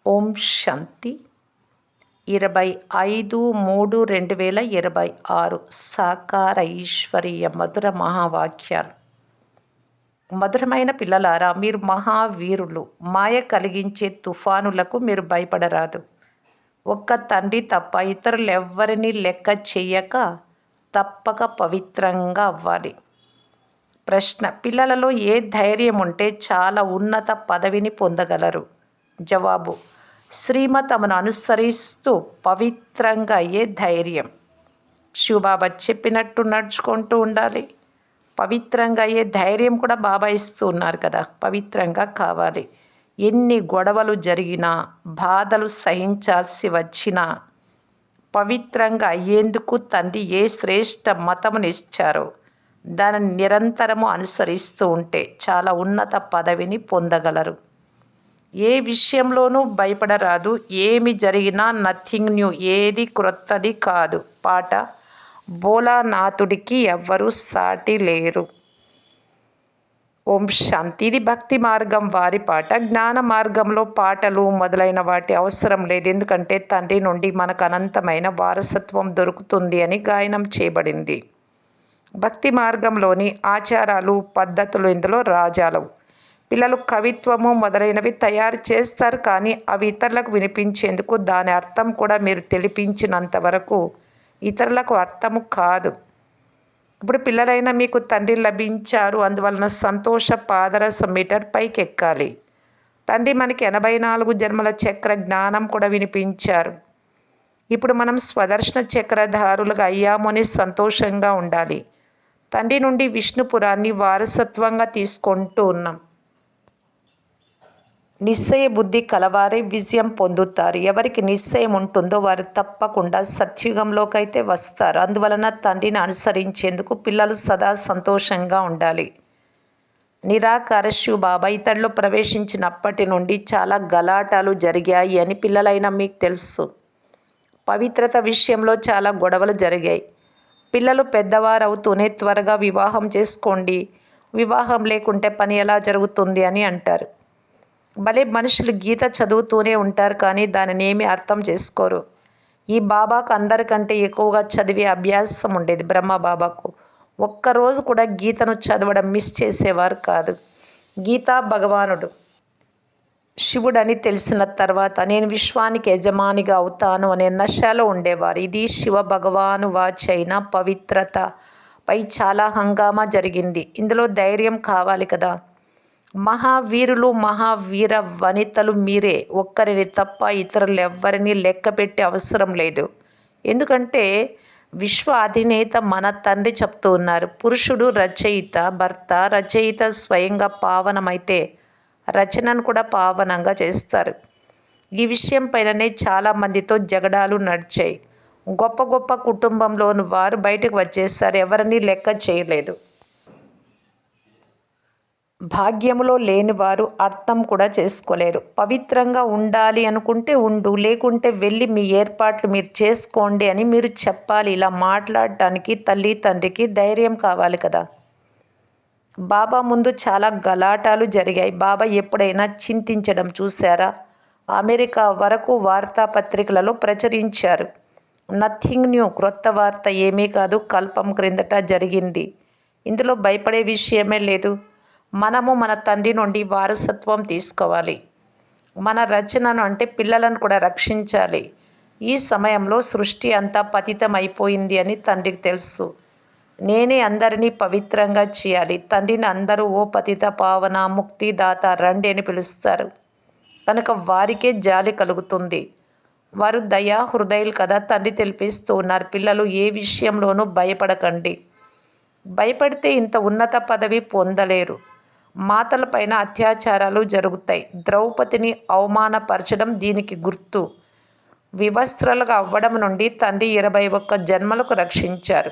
ఓం శాంతి 25/3/2026 సాకార ఈశ్వరీయ మధుర మహావాక్యాలు. మధురమైన పిల్లలారా, మీరు మహావీరులు. మాయ కలిగించే తుఫానులకు మీరు భయపడరాదు. ఒక్క తండ్రి తప్ప ఇతరులెవ్వరినీ లెక్క చెయ్యక తప్పక పవిత్రంగా అవ్వాలి. ప్రశ్న: పిల్లలలో ఏ ధైర్యం ఉంటే చాలా ఉన్నత పదవిని పొందగలరు? జవాబు: శ్రీమతమును అనుసరిస్తూ పవిత్రంగా అయ్యే ధైర్యం. శివబాబా చెప్పినట్టు నడుచుకుంటూ ఉండాలి. పవిత్రంగా అయ్యే ధైర్యం కూడా బాబా ఇస్తూ ఉన్నారు కదా. పవిత్రంగా కావాలి. ఎన్ని గొడవలు జరిగినా, బాధలు సహించాల్సి వచ్చినా పవిత్రంగా అయ్యేందుకు తండ్రి ఏ శ్రేష్ఠ మతమును ఇచ్చారో దానిని నిరంతరము అనుసరిస్తూ ఉంటే చాలా ఉన్నత పదవిని పొందగలరు. ఏ విషయంలోనూ భయపడరాదు. ఏమి జరిగినా నథింగ్ న్యూ, ఏది క్రొత్తది కాదు. పాట: భోలానాథుడికి ఎవ్వరూ సాటి లేరు. ఓం శాంతి. ఇది భక్తి మార్గం వారి పాట. జ్ఞాన మార్గంలో పాటలు మొదలైన వాటి అవసరం లేదు. ఎందుకంటే తండ్రి నుండి మనకు అనంతమైన వారసత్వం దొరుకుతుంది అని గాయనం చేయబడింది. భక్తి మార్గంలోని ఆచారాలు, పద్ధతులు ఇందులో రాజాలవు. పిల్లలు కవిత్వము మొదలైనవి తయారు చేస్తారు, కానీ అవి ఇతరులకు వినిపించేందుకు దాని అర్థం కూడా మీరు తెలిపించినంత వరకు ఇతరులకు అర్థము కాదు. ఇప్పుడు పిల్లలైన మీకు తండ్రి లభించారు, అందువలన సంతోష పాదరస మీటర్ పైకి ఎక్కాలి. తండ్రి మనకి 84 జన్మల చక్ర జ్ఞానం కూడా వినిపించారు. ఇప్పుడు మనం స్వదర్శన చక్రధారులుగా అయ్యాము అని సంతోషంగా ఉండాలి. తండ్రి నుండి విష్ణుపురాన్ని వారసత్వంగా తీసుకుంటూ ఉన్నాం. నిశ్చయ బుద్ధి కలవారే విజయం పొందుతారు. ఎవరికి నిశ్చయం ఉంటుందో వారు తప్పకుండా సత్యుగంలోకైతే వస్తారు. అందువలన తండ్రిని అనుసరించేందుకు పిల్లలు సదా సంతోషంగా ఉండాలి. నిరాకార శివబాబా ఇతడిలో ప్రవేశించినప్పటి నుండి చాలా గలాటాలు జరిగాయి అని పిల్లలైన మీకు తెలుసు. పవిత్రత విషయంలో చాలా గొడవలు జరిగాయి. పిల్లలు పెద్దవారవుతూనే త్వరగా వివాహం చేసుకోండి, వివాహం లేకుంటే పని ఎలా జరుగుతుంది అని అంటారు. భలే మనుషులు గీత చదువుతూనే ఉంటారు, కానీ దానిని ఏమీ అర్థం చేసుకోరు. ఈ బాబాకు అందరికంటే ఎక్కువగా చదివే అభ్యాసం ఉండేది. బ్రహ్మబాబాకు ఒక్కరోజు కూడా గీతను చదవడం మిస్ చేసేవారు కాదు. గీతా భగవానుడు శివుడని తెలిసిన తర్వాత నేను విశ్వానికి యజమానిగా అవుతాను అనే నశలో ఉండేవారు. ఇది శివ భగవాను వాచైన పవిత్రత పై చాలా హంగామా జరిగింది. ఇందులో ధైర్యం కావాలి కదా. మహావీరులు, మహావీర వనితలు మీరే. ఒక్కరిని తప్ప ఇతరులెవ్వరినీ లెక్క పెట్టే అవసరం లేదు. ఎందుకంటే విశ్వ అధినేత మన తండ్రి చెప్తూ ఉన్నారు. పురుషుడు రచయిత, భర్త రచయిత స్వయంగా పావనమైతే రచనను కూడా పావనంగా చేస్తారు. ఈ విషయం పైననే చాలామందితో జగడాలు నడిచాయి. గొప్ప గొప్ప కుటుంబంలోని వారు బయటకు వచ్చేసారు, ఎవరినీ లెక్క చేయలేదు. భాగ్యములో లేని వారు అర్థం కూడా చేసుకోలేరు. పవిత్రంగా ఉండాలి అనుకుంటే ఉండు, లేకుంటే వెళ్ళి మీ ఏర్పాట్లు మీరు చేసుకోండి అని మీరు చెప్పాలి. ఇలా మాట్లాడటానికి తల్లి తండ్రికి ధైర్యం కావాలి కదా. బాబా ముందు చాలా గలాటాలు జరిగాయి. బాబా ఎప్పుడైనా చింతించడం చూశారా? అమెరికా వరకు వార్తాపత్రికలలో ప్రచురించారు. నథింగ్ న్యూ, క్రొత్త వార్త ఏమీ కాదు, కల్పం క్రిందట జరిగింది. ఇందులో భయపడే విషయమే లేదు. మనము మన తండ్రి నుండి వారసత్వం తీసుకోవాలి. మన రచనను అంటే పిల్లలను కూడా రక్షించాలి. ఈ సమయంలో సృష్టి అంతా పతితం అయిపోయింది అని తండ్రికి తెలుసు. నేనే అందరినీ పవిత్రంగా చేయాలి. తండ్రిని అందరూ ఓ పతిత పావన ముక్తిదాత రండి అని పిలుస్తారు. కనుక వారికే జాలి కలుగుతుంది. వారు దయా హృదయులు కదా. తండ్రి తెలిపిస్తూ ఉన్నారు, పిల్లలు ఏ విషయంలోనూ భయపడకండి. భయపడితే ఇంత ఉన్నత పదవి పొందలేరు. మాతలపైన అత్యాచారాలు జరుగుతాయి. ద్రౌపదిని అవమానపరచడం దీనికి గుర్తు. వివస్త్రలుగా అవ్వడం నుండి తండ్రి 21 జన్మలకు రక్షించారు.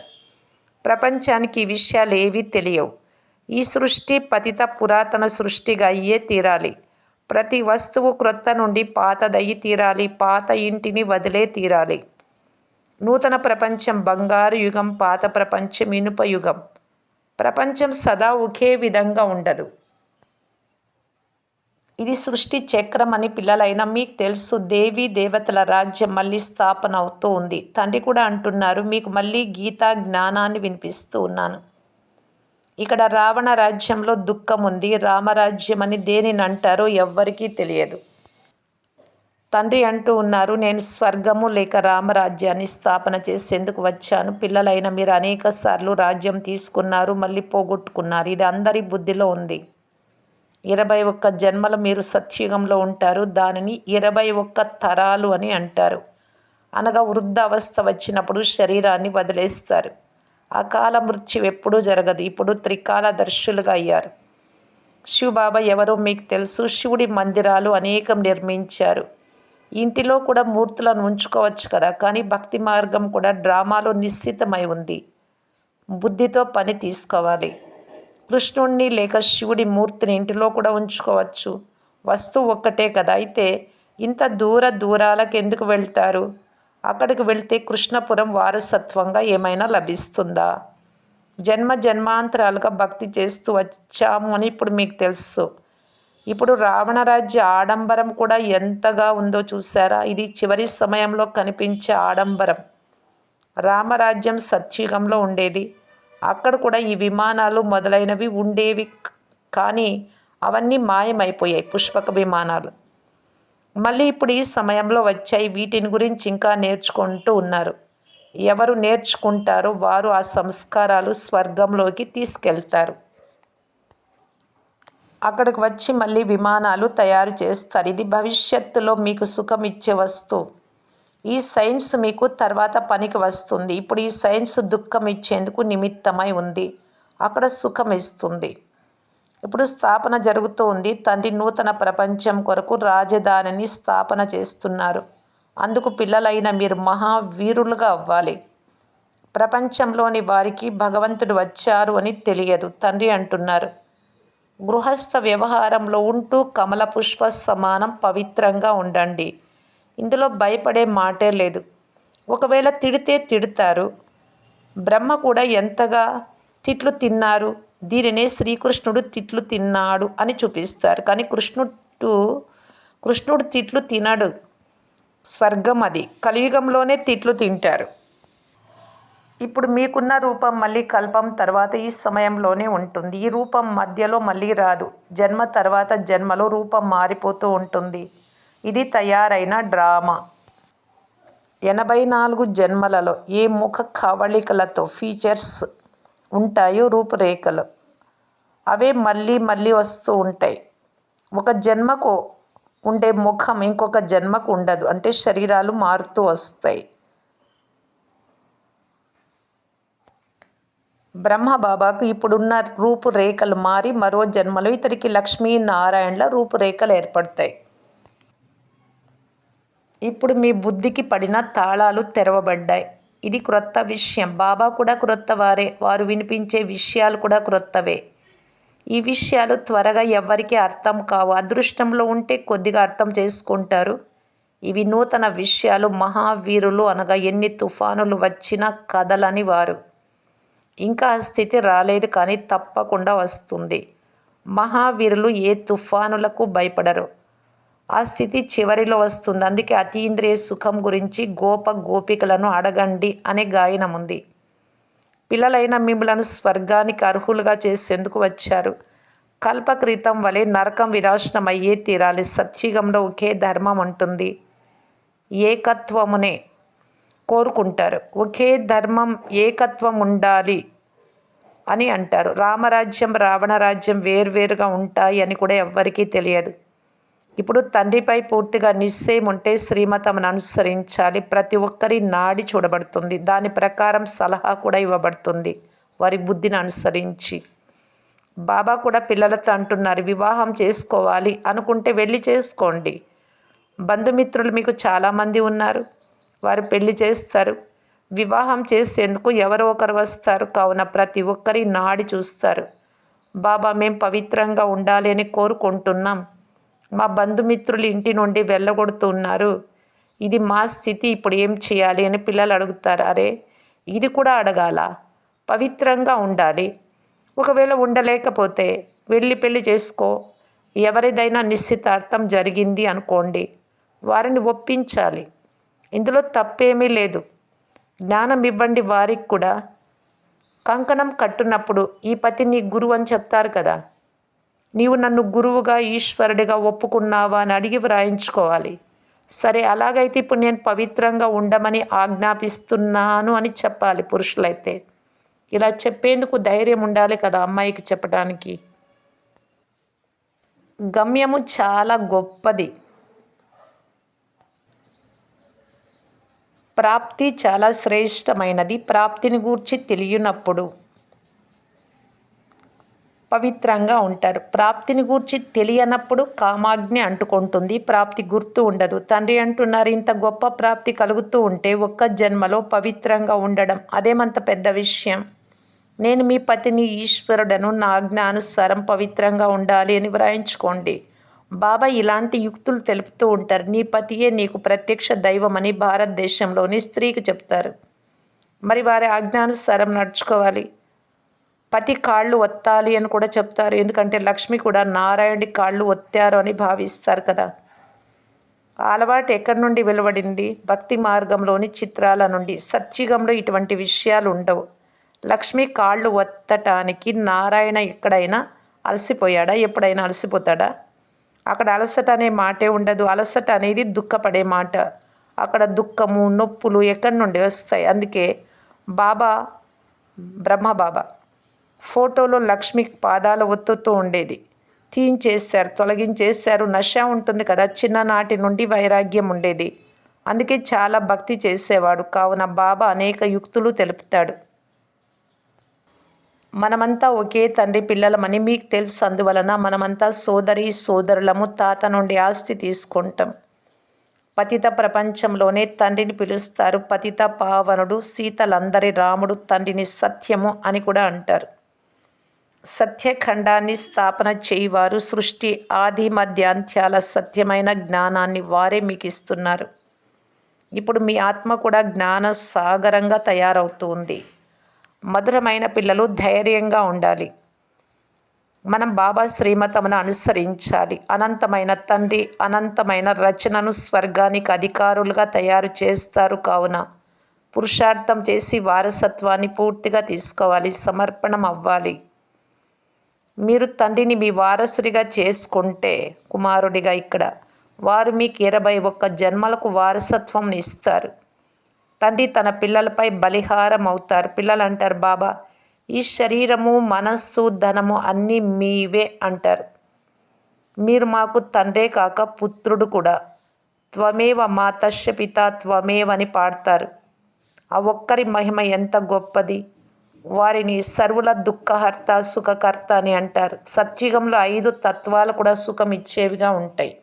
ప్రపంచానికి ఈ విషయాలు ఏవీ తెలియవు. ఈ సృష్టి పతిత పురాతన సృష్టిగా అయ్యే తీరాలి. ప్రతి వస్తువు క్రొత్త నుండి పాతదయ్యి తీరాలి. పాత ఇంటిని వదిలే తీరాలి. నూతన ప్రపంచం బంగారు యుగం, పాత ప్రపంచం ఇనుప యుగం. ప్రపంచం సదా ఒకే విధంగా ఉండదు. ఇది సృష్టి చక్రం అని పిల్లలైనా మీకు తెలుసు. దేవీ దేవతల రాజ్యం మళ్ళీ స్థాపన అవుతూ ఉంది. తండ్రి కూడా అంటున్నారు, మీకు మళ్ళీ గీతా జ్ఞానాన్ని వినిపిస్తూ ఉన్నాను. ఇక్కడ రావణ రాజ్యంలో దుఃఖం ఉంది. రామరాజ్యం అని దేనిని అంటారో ఎవ్వరికీ తెలియదు. తండ్రి అంటూ ఉన్నారు, నేను స్వర్గము లేక రామరాజ్యాన్ని స్థాపన చేసేందుకు వచ్చాను. పిల్లలైన మీరు అనేక సార్లు రాజ్యం తీసుకున్నారు, మళ్ళీ పోగొట్టుకున్నారు. ఇది అందరి బుద్ధిలో ఉంది. 21 జన్మలు మీరు సత్యుగంలో ఉంటారు. దానిని 21 తరాలు అని అంటారు. అనగా వృద్ధ అవస్థ వచ్చినప్పుడు శరీరాన్ని వదిలేస్తారు. అకాల మృత్యు ఎప్పుడూ జరగదు. ఇప్పుడు త్రికాలదర్శులుగా అయ్యారు. శివబాబా ఎవరో మీకు తెలుసు. శివుడి మందిరాలు అనేకం నిర్మించారు. ఇంటిలో కూడా మూర్తులను ఉంచుకోవచ్చు కదా. కానీ భక్తి మార్గం కూడా డ్రామాలో నిశ్చితమై ఉంది. బుద్ధితో పని తీసుకోవాలి. కృష్ణుడిని లేక శివుడి మూర్తిని ఇంటిలో కూడా ఉంచుకోవచ్చు. వస్తువు ఒక్కటే కదా. అయితే ఇంత దూరాలకు ఎందుకు వెళ్తారు? అక్కడికి వెళ్తే కృష్ణపురం వారసత్వంగా ఏమైనా లభిస్తుందా? జన్మాంతరాలుగా భక్తి చేస్తూ వచ్చాము అని ఇప్పుడు మీకు తెలుసు. ఇప్పుడు రావణరాజ్య ఆడంబరం కూడా ఎంతగా ఉందో చూసారా? ఇది చివరి సమయంలో కనిపించే ఆడంబరం. రామరాజ్యం సత్యుగంలో ఉండేది. అక్కడ కూడా ఈ విమానాలు మొదలైనవి ఉండేవి. కానీ అవన్నీ మాయమైపోయాయి, పుష్పక విమానాలు. మళ్ళీ ఇప్పుడు ఈ సమయంలో వచ్చాయి. వీటిని గురించి ఇంకా నేర్చుకుంటూ ఉన్నారు. ఎవరు నేర్చుకుంటారో వారు ఆ సంస్కారాలు స్వర్గంలోకి తీసుకెళ్తారు. అక్కడికి వచ్చి మళ్ళీ విమానాలు తయారు చేస్తారు. ఇది భవిష్యత్తులో మీకు సుఖం ఇచ్చే వస్తువు. ఈ సైన్స్ మీకు తర్వాత పనికి వస్తుంది. ఇప్పుడు ఈ సైన్స్ దుఃఖం ఇచ్చేందుకు నిమిత్తమై ఉంది. అక్కడ సుఖం ఇస్తుంది. ఇప్పుడు స్థాపన జరుగుతూ ఉంది. తండ్రి నూతన ప్రపంచం కొరకు రాజధానిని స్థాపన చేస్తున్నారు. అందుకు పిల్లలైన మీరు మహావీరులుగా అవ్వాలి. ప్రపంచంలోని వారికి భగవంతుడు వచ్చారు అని తెలియదు. తండ్రి అంటున్నారు, గృహస్థ వ్యవహారంలో ఉంటూ కమల పుష్ప సమానం పవిత్రంగా ఉండండి. ఇందులో భయపడే మాటే లేదు. ఒకవేళ తిడితే తిడతారు. బ్రహ్మ కూడా ఎంతగా తిట్లు తిన్నారు. దీనినే శ్రీకృష్ణుడు తిట్లు తిన్నాడు అని చూపిస్తారు. కానీ కృష్ణుడు తిట్లు తినడు. స్వర్గం అది. కలియుగంలోనే తిట్లు తింటారు. ఇప్పుడు మీకున్న రూపం మళ్ళీ కల్పం తర్వాత ఈ సమయంలోనే ఉంటుంది. ఈ రూపం మధ్యలో మళ్ళీ రాదు. జన్మ తర్వాత జన్మలో రూపం మారిపోతూ ఉంటుంది. ఇది తయారైన డ్రామా. 84 జన్మలలో ఏ ముఖ కవళికలతో ఫీచర్స్ ఉంటాయో, రూపురేఖలు, అవే మళ్ళీ మళ్ళీ వస్తూ ఉంటాయి. ఒక జన్మకు ఉండే ముఖం ఇంకొక జన్మకు ఉండదు. అంటే శరీరాలు మారుతూ వస్తాయి. బ్రహ్మబాబాకు ఇప్పుడున్న రూపురేఖలు మారి మరో జన్మలో ఇతడికి లక్ష్మీనారాయణల రూపురేఖలు ఏర్పడతాయి. ఇప్పుడు మీ బుద్ధికి పడిన తాళాలు తెరవబడ్డాయి. ఇది క్రొత్త విషయం. బాబా కూడా క్రొత్త వారే. వారు వినిపించే విషయాలు కూడా క్రొత్తవే. ఈ విషయాలు త్వరగా ఎవ్వరికీ అర్థం కావు. అదృష్టంలో ఉంటే కొద్దిగా అర్థం చేసుకుంటారు. ఇవి నూతన విషయాలు. మహావీరులు అనగా ఎన్ని తుఫానులు వచ్చినా కదలని వారు. ఇంకా ఆ స్థితి రాలేదు, కానీ తప్పకుండా వస్తుంది. మహావీరులు ఏ తుఫానులకు భయపడరు. ఆ స్థితి చివరిలో వస్తుంది. అందుకే అతీంద్రియ సుఖం గురించి గోపికలను అడగండి అనే గాయనం ఉంది. పిల్లలైన మిమ్మలను స్వర్గానికి అర్హులుగా చేసేందుకు వచ్చారు. కల్పక్రితం వలె నరకం వినాశనం అయ్యే తీరాలి. సత్యుగంలో ఒకే ధర్మం ఉంటుంది. ఏకత్వమునే కోరుకుంటారు. ఒకే ధర్మం, ఏకత్వం ఉండాలి అని అంటారు. రామరాజ్యం, రావణ రాజ్యం వేర్వేరుగా ఉంటాయి అని కూడా ఎవ్వరికీ తెలియదు. ఇప్పుడు తండ్రిపై పూర్తిగా నిశ్చయం ఉంటే శ్రీమతమును అనుసరించాలి. ప్రతి ఒక్కరి నాడి చూడబడుతుంది. దాని ప్రకారం సలహా కూడా ఇవ్వబడుతుంది, వారి బుద్ధిని అనుసరించి. బాబా కూడా పిల్లలతో అంటున్నారు, వివాహం చేసుకోవాలి అనుకుంటే వెళ్ళి చేసుకోండి. బంధుమిత్రులు మీకు చాలామంది ఉన్నారు. వారు పెళ్లి చేస్తారు. వివాహం చేసేందుకు ఎవరో ఒకరు వస్తారు. కావున ప్రతి ఒక్కరి నాడి చూస్తారు. బాబా, మేము పవిత్రంగా ఉండాలి అని కోరుకుంటున్నాం. మా బంధుమిత్రులు ఇంటి నుండి వెళ్ళగొడుతున్నారు. ఇది మా స్థితి. ఇప్పుడు ఏం చేయాలి అని పిల్లలు అడుగుతారు. అరే, ఇది కూడా అడగాల? పవిత్రంగా ఉండాలి. ఒకవేళ ఉండలేకపోతే వెళ్ళి పెళ్లి చేసుకో. ఎవరిదైనా నిశ్చితార్థం జరిగింది అనుకోండి, వారిని ఒప్పించాలి. ఇందులో తప్పేమీ లేదు. జ్ఞానం ఇవ్వండి వారికి కూడా. కంకణం కట్టునప్పుడు ఈ పతి నీ గురువు అని చెప్తారు కదా, నీవు నన్ను గురువుగా ఈశ్వరుడిగా ఒప్పుకున్నావా అని అడిగి వ్రాయించుకోవాలి. సరే అలాగైతే ఇప్పుడు నేను పవిత్రంగా ఉండమని ఆజ్ఞాపిస్తున్నాను అని చెప్పాలి పురుషులైతే. ఇలా చెప్పేందుకు ధైర్యం ఉండాలి కదా అమ్మాయికి చెప్పడానికి. గమ్యము చాలా గొప్పది. ప్రాప్తి చాలా శ్రేష్టమైనది. ప్రాప్తిని గూర్చి తెలియనప్పుడు పవిత్రంగా ఉంటారు. ప్రాప్తిని గూర్చి తెలియనప్పుడు కామాగ్ని అంటుకుంటుంది. ప్రాప్తి గుర్తు ఉండదు. తండ్రి అంటున్నారు, ఇంత గొప్ప ప్రాప్తి కలుగుతూ ఉంటే ఒక్క జన్మలో పవిత్రంగా ఉండడం అదేమంత పెద్ద విషయం. నేను మీ పతిని ఈశ్వరుడను, నా ఆజ్ఞానుసారం పవిత్రంగా ఉండాలి అని వ్రాయించుకోండి. బాబా ఇలాంటి యుక్తులు తెలుపుతూ ఉంటారు. నీ పతియే నీకు ప్రత్యక్ష దైవమని భారతదేశంలోని స్త్రీకి చెప్తారు. మరి వారి ఆజ్ఞానుసారం నడుచుకోవాలి. పతి కాళ్ళు ఒత్తాలి అని కూడా చెప్తారు. ఎందుకంటే లక్ష్మి కూడా నారాయణుడి కాళ్ళు ఒత్తారు అని భావిస్తారు కదా. ఆ అలవాటు ఎక్కడి నుండి వెలువడింది? భక్తి మార్గంలోని చిత్రాల నుండి. సత్యుగంలో ఇటువంటి విషయాలు ఉండవు. లక్ష్మి కాళ్ళు ఒత్తటానికి నారాయణ ఎక్కడైనా అలసిపోయాడా? ఎప్పుడైనా అలసిపోతాడా? అక్కడ అలసట అనే మాటే ఉండదు. అలసట అనేది దుఃఖపడే మాట. అక్కడ దుఃఖము, నొప్పులు ఎక్కడి నుండి వస్తాయి? అందుకే బాబా, బ్రహ్మబాబా ఫోటోలో లక్ష్మి పాదాలు ఒత్తుతూ ఉండేది. తీయించేశారు, తొలగించేశారు. నశ ఉంటుంది కదా, చిన్ననాటి నుండి వైరాగ్యం ఉండేది. అందుకే చాలా భక్తి చేసేవాడు. కావున బాబా అనేక యుక్తులు తెలుపుతాడు. మనమంతా ఒకే తండ్రి పిల్లలమని మీకు తెలుసు. అందువలన మనమంతా సోదరి సోదరులము. తాత నుండి ఆస్తి తీసుకుంటాం. పతిత ప్రపంచంలోనే తండ్రిని పిలుస్తారు. పతిత పావనుడు, సీతలందరి రాముడు, తండ్రిని సత్యము అని కూడా అంటారు. సత్యఖండాన్ని స్థాపన చేయువారు. సృష్టి ఆది మధ్యాంత్యాల సత్యమైన జ్ఞానాన్ని వారే మీకు ఇస్తున్నారు. ఇప్పుడు మీ ఆత్మ కూడా జ్ఞాన సాగరంగా తయారవుతుంది. మధురమైన పిల్లలు ధైర్యంగా ఉండాలి. మనం బాబా శ్రీమతమును అనుసరించాలి. అనంతమైన తండ్రి అనంతమైన రచనను స్వర్గానికి అధికారులుగా తయారు చేస్తారు. కావున పురుషార్థం చేసి వారసత్వాన్ని పూర్తిగా తీసుకోవాలి. సమర్పణం అవ్వాలి. మీరు తండ్రిని మీ వారసుడిగా చేసుకుంటే, కుమారుడిగా ఇక్కడ వారు మీకు 21 జన్మలకు వారసత్వం ఇస్తారు. తండ్రి తన పిల్లలపై బలిహారం అవుతారు. పిల్లలు అంటారు, బాబా ఈ శరీరము, మనస్సు, ధనము అన్నీ మీవే అంటారు. మీరు మాకు తండ్రే కాక పుత్రుడు కూడా. త్వమేవ మాతస్య పిత త్వమేవ అని పాడతారు. ఆ ఒక్కరి మహిమ ఎంత గొప్పది. వారిని సర్వుల దుఃఖహర్త సుఖకర్త అని అంటారు. సత్యుగంలో 5 తత్వాలు కూడా సుఖం ఇచ్చేవిగా ఉంటాయి.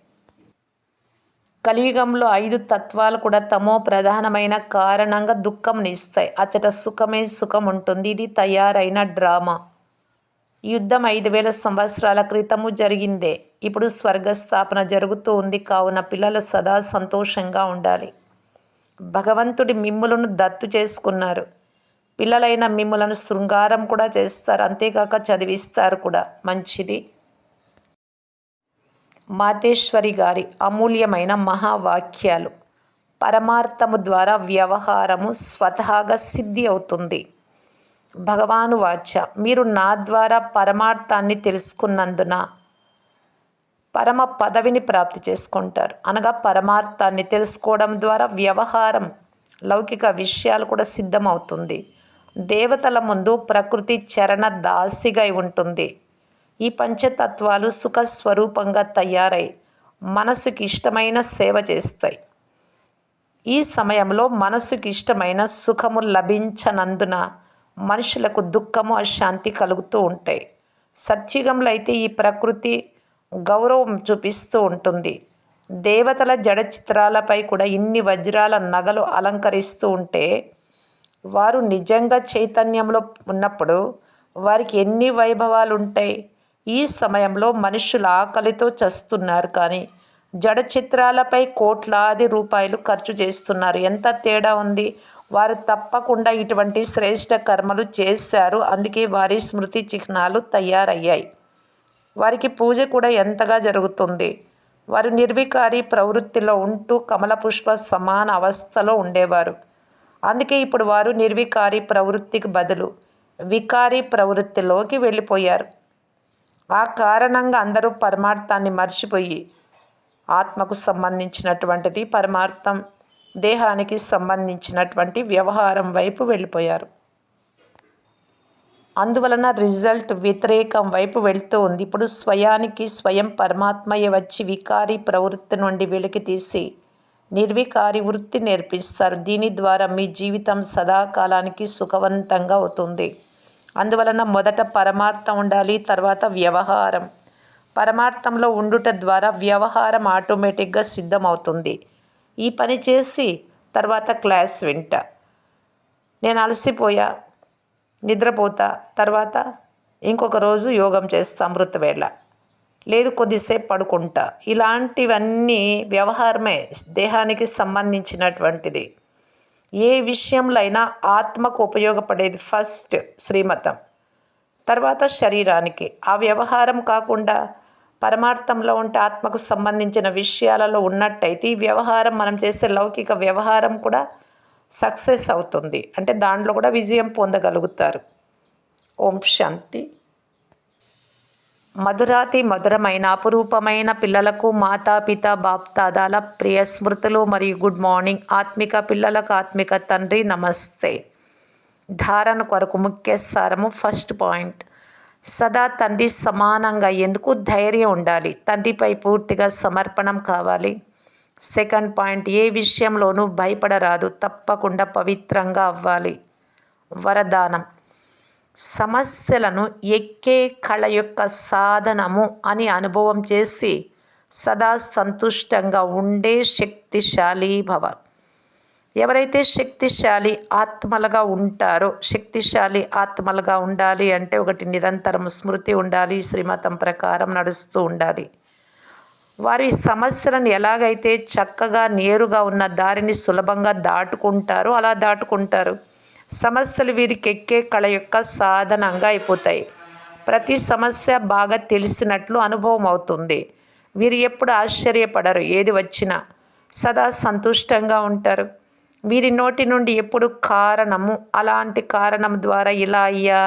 కలియుగంలో 5 తత్వాలు కూడా తమో ప్రధానమైన కారణంగా దుఃఖంనిస్తాయి. అచ్చట సుఖమే సుఖం ఉంటుంది. ఇది తయారైన డ్రామా. యుద్ధం 5000 సంవత్సరాల క్రితము జరిగిందే. ఇప్పుడు స్వర్గస్థాపన జరుగుతూ ఉంది. కావున పిల్లలు సదా సంతోషంగా ఉండాలి. భగవంతుడి మిమ్ములను దత్తు చేసుకున్నారు. పిల్లలైన మిమ్ములను శృంగారం కూడా చేస్తారు. అంతేకాక చదివిస్తారు కూడా. మంచిది. మాతేశ్వరి గారి అమూల్యమైన మహావాక్యాలు. పరమార్థము ద్వారా వ్యవహారము స్వతహాగా సిద్ధి అవుతుంది. భగవాను వాచ, మీరు నా ద్వారా పరమార్థాన్ని తెలుసుకున్నందున పరమ పదవిని ప్రాప్తి చేసుకుంటారు. అనగా పరమార్థాన్ని తెలుసుకోవడం ద్వారా వ్యవహారం, లౌకిక విషయాలు కూడా సిద్ధమవుతుంది. దేవతల ముందు ప్రకృతి చరణ దాసిగా ఉంటుంది. ఈ పంచతత్వాలు సుఖస్వరూపంగా తయారై మనసుకి ఇష్టమైన సేవ చేస్తాయి. ఈ సమయంలో మనసుకి ఇష్టమైన సుఖము లభించనందున మనుషులకు దుఃఖము, అశాంతి కలుగుతూ ఉంటాయి. సత్యుగంలో అయితే ఈ ప్రకృతి గౌరవం చూపిస్తూ ఉంటుంది. దేవతల జడ చిత్రాలపై కూడా ఇన్ని వజ్రాల నగలు అలంకరిస్తూ ఉంటే వారు నిజంగా చైతన్యంలో ఉన్నప్పుడు వారికి ఎన్ని వైభవాలు ఉంటాయి. ఈ సమయంలో మనుషులు ఆకలితో చస్తున్నారు, కానీ జడ చిత్రాలపై కోట్లాది రూపాయలు ఖర్చు చేస్తున్నారు. ఎంత తేడా ఉంది. వారు తప్పకుండా ఇటువంటి శ్రేష్ఠ కర్మలు చేశారు. అందుకే వారి స్మృతి చిహ్నాలు తయారయ్యాయి. వారికి పూజ కూడా ఎంతగా జరుగుతుంది. వారు నిర్వికారి ప్రవృత్తిలో ఉంటూ కమల పుష్ప సమాన అవస్థలో ఉండేవారు. అందుకే ఇప్పుడు వారు నిర్వికారి ప్రవృత్తికి బదులు వికారి ప్రవృత్తిలోకి వెళ్ళిపోయారు. ఆ కారణంగా అందరూ పరమార్థాన్ని మర్చిపోయి ఆత్మకు సంబంధించినటువంటిది పరమార్థం, దేహానికి సంబంధించినటువంటి వ్యవహారం వైపు వెళ్ళిపోయారు. అందువలన రిజల్ట్ వ్యతిరేకం వైపు వెళ్తూ ఉంది. ఇప్పుడు స్వయానికి స్వయం పరమాత్మయే వచ్చి వికారి ప్రవృత్తి నుండి వెలికి తీసి నిర్వికారి వృత్తి నేర్పిస్తారు. దీని ద్వారా మీ జీవితం సదాకాలానికి సుఖవంతంగా అవుతుంది. అందువలన మొదట పరమార్థం ఉండాలి, తర్వాత వ్యవహారం. పరమార్థంలో ఉండుట ద్వారా వ్యవహారం ఆటోమేటిక్గా సిద్ధమవుతుంది. ఈ పని చేసి తర్వాత క్లాస్ వింటా, నేను అలసిపోయా, నిద్రపోతా, తర్వాత ఇంకొక రోజు యోగం చేస్తా అమృతవేళ, లేదు కొద్దిసేపు పడుకుంటా. ఇలాంటివన్నీ వ్యవహారమే, దేహానికి సంబంధించినటువంటిది. ఏ విషయంలో అయినా ఆత్మకు ఉపయోగపడేది ఫస్ట్ శ్రీమతం, తర్వాత శరీరానికి. ఆ వ్యవహారం కాకుండా పరమార్థంలో ఉంటే ఆత్మకు సంబంధించిన విషయాలలో ఉన్నట్టయితే ఈ వ్యవహారం, మనం చేసే లౌకిక వ్యవహారం కూడా సక్సెస్ అవుతుంది. అంటే దాంట్లో కూడా విజయం పొందగలుగుతారు. ఓం శాంతి. మధురాతి మధురమైన అపురూపమైన పిల్లలకు మాతాపిత బాప్దాదాల ప్రియ స్మృతులు మరియు గుడ్ మార్నింగ్. ఆత్మిక పిల్లలకు ఆత్మిక తండ్రి నమస్తే. ధారణ కొరకు ముఖ్య సారము. ఫస్ట్ పాయింట్, సదా తండ్రి సమానంగా ఎందుకు ధైర్యం ఉండాలి, తండ్రిపై పూర్తిగా సమర్పణం కావాలి. సెకండ్ పాయింట్, ఏ విషయంలోనూ భయపడరాదు, తప్పకుండా పవిత్రంగా అవ్వాలి. వరదానం, సమస్యలను ఎక్కే కళ యొక్క సాధనము అని అనుభవం చేసి సదా సంతుష్టంగా ఉండే శక్తిశాలి భవ. ఎవరైతే శక్తిశాలి ఆత్మలుగా ఉంటారో, శక్తిశాలి ఆత్మలుగా ఉండాలి అంటే ఒకటి, నిరంతరం స్మృతి ఉండాలి, శ్రీమతం ప్రకారం నడుస్తూ ఉండాలి. వారి సమస్యలను ఎలాగైతే చక్కగా నేరుగా ఉన్న దారిని సులభంగా దాటుకుంటారో అలా దాటుకుంటారు. సమస్యలు వీరికి ఎక్కే కళ యొక్క సాధనంగా అయిపోతాయి. ప్రతి సమస్య బాగా తెలిసినట్లు అనుభవం అవుతుంది. వీరు ఎప్పుడు ఆశ్చర్యపడరు, ఏది వచ్చినా సదా సంతుష్టంగా ఉంటారు. వీరి నోటి నుండి ఎప్పుడు కారణము, అలాంటి కారణం ద్వారా ఇలా అయ్యా,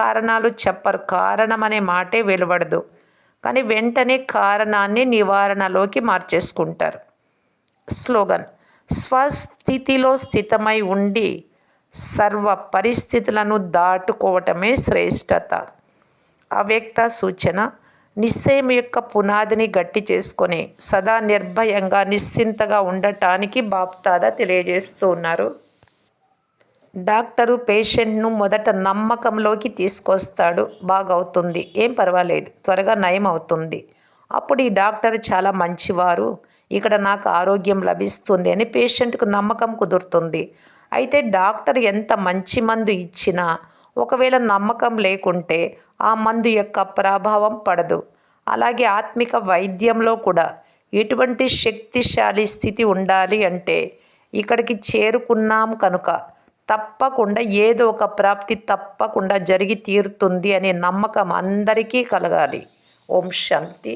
కారణాలు చెప్పరు. కారణం అనే మాటే వెలువడదు, కానీ వెంటనే కారణాన్ని నివారణలోకి మార్చేసుకుంటారు. స్లోగన్, స్వస్థితిలో స్థితమై ఉండి సర్వ పరిస్థితులను దాటుకోవటమే శ్రేష్టత. అవ్యక్త సూచన, నిశ్చయం యొక్క పునాదిని గట్టి చేసుకొని సదా నిర్భయంగా నిశ్చింతగా ఉండటానికి బాప్దాదా తెలియజేస్తూ ఉన్నారు. డాక్టరు పేషెంట్ను మొదట నమ్మకంలోకి తీసుకొస్తాడు. బాగవుతుంది, ఏం పర్వాలేదు, త్వరగా నయం అవుతుంది. అప్పుడు ఈ డాక్టర్ చాలా మంచివారు, ఇక్కడ నాకు ఆరోగ్యం లభిస్తుంది అని పేషెంట్కు నమ్మకం కుదురుతుంది. అయితే డాక్టర్ ఎంత మంచి మందు ఇచ్చినా ఒకవేళ నమ్మకం లేకుంటే ఆ మందు యొక్క ప్రభావం పడదు. అలాగే ఆత్మిక వైద్యంలో కూడా ఎటువంటి శక్తిశాలి స్థితి ఉండాలి అంటే, ఇక్కడికి చేరుకున్నాం కనుక తప్పకుండా ఏదో ఒక ప్రాప్తి తప్పకుండా జరిగి తీరుతుంది అనే నమ్మకం అందరికీ కలగాలి. ఓం శాంతి.